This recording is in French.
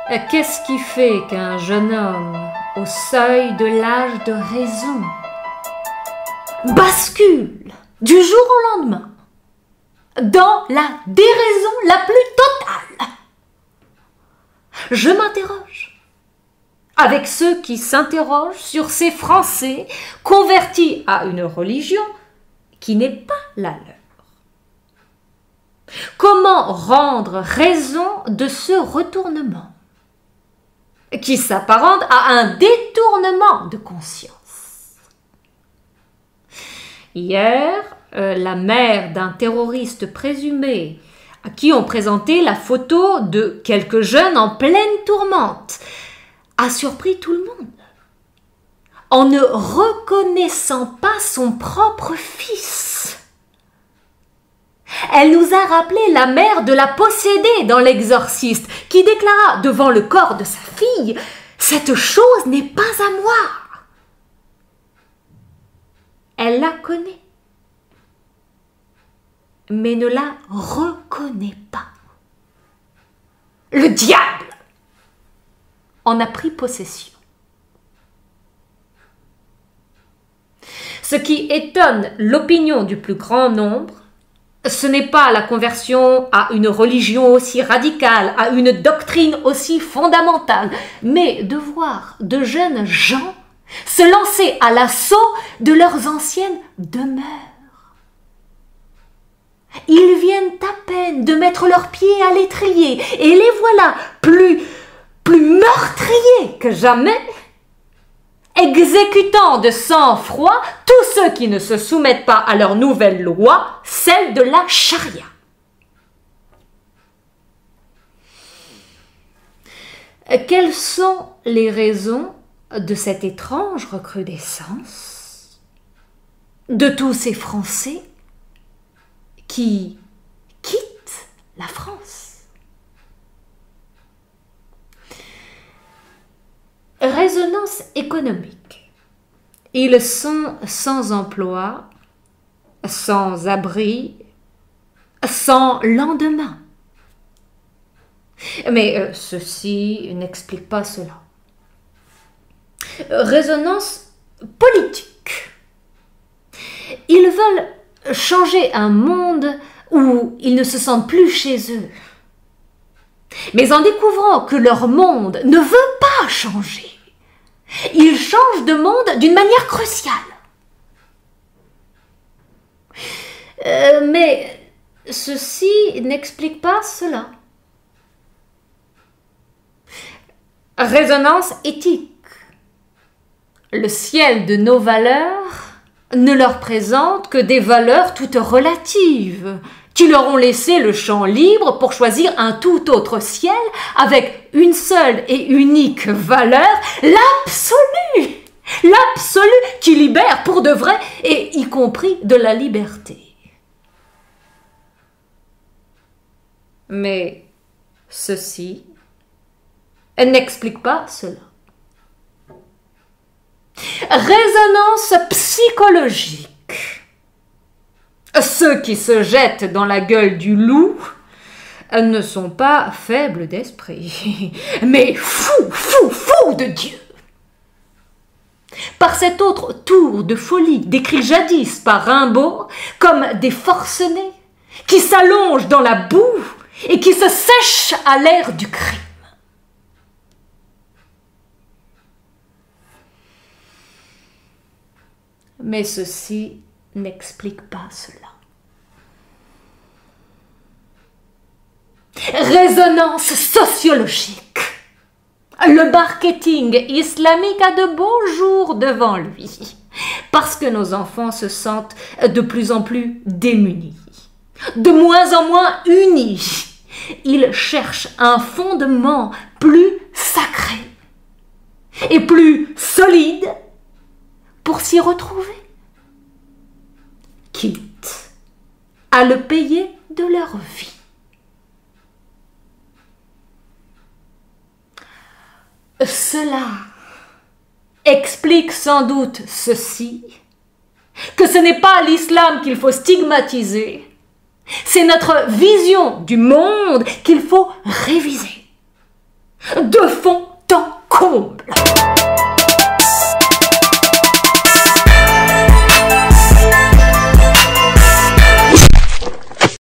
Qu'est-ce qui fait qu'un jeune homme, au seuil de l'âge de raison, bascule du jour au lendemain dans la déraison la plus totale? Je m'interroge avec ceux qui s'interrogent sur ces Français convertis à une religion qui n'est pas la leur. Comment rendre raison de ce retournement qui s'apparente à un détournement de conscience? Hier, la mère d'un terroriste présumé à qui on présentait la photo de quelques jeunes en pleine tourmente a surpris tout le monde en ne reconnaissant pas son propre fils. Elle nous a rappelé la mère de la possédée dans l'Exorciste, qui déclara devant le corps de sa fille « Cette chose n'est pas à moi ». Elle la connaît, mais ne la reconnaît pas. Le diable en a pris possession. Ce qui étonne l'opinion du plus grand nombre, ce n'est pas la conversion à une religion aussi radicale, à une doctrine aussi fondamentale, mais de voir de jeunes gens se lancer à l'assaut de leurs anciennes demeures. Ils viennent à peine de mettre leurs pieds à l'étrier et les voilà plus meurtriers que jamais, exécutant de sang-froid tous ceux qui ne se soumettent pas à leur nouvelle loi, celle de la charia. Quelles sont les raisons de cette étrange recrudescence de tous ces Français qui quittent la France? Résonance économique. Ils sont sans emploi, sans abri, sans lendemain. Mais ceci n'explique pas cela. Résonance politique. Ils veulent changer un monde où ils ne se sentent plus chez eux. Mais en découvrant que leur monde ne veut pas changer, ils changent de monde d'une manière cruciale. Mais ceci n'explique pas cela. Résonance éthique. Le ciel de nos valeurs ne leur présente que des valeurs toutes relatives, qui leur ont laissé le champ libre pour choisir un tout autre ciel avec une seule et unique valeur, l'absolu. L'absolu qui libère pour de vrai, et y compris de la liberté. Mais ceci n'explique pas cela. Résonance psychologique. Ceux qui se jettent dans la gueule du loup ne sont pas faibles d'esprit, mais fous de Dieu. Par cet autre tour de folie décrit jadis par Rimbaud comme des forcenés qui s'allongent dans la boue et qui se sèchent à l'air du crime. Mais ceci n'explique pas cela. Résonance sociologique. Le marketing islamique a de beaux jours devant lui, parce que nos enfants se sentent de plus en plus démunis, de moins en moins unis. Ils cherchent un fondement plus sacré et plus solide pour s'y retrouver, quitte à le payer de leur vie. Cela explique sans doute ceci, que ce n'est pas l'islam qu'il faut stigmatiser, c'est notre vision du monde qu'il faut réviser. De fond,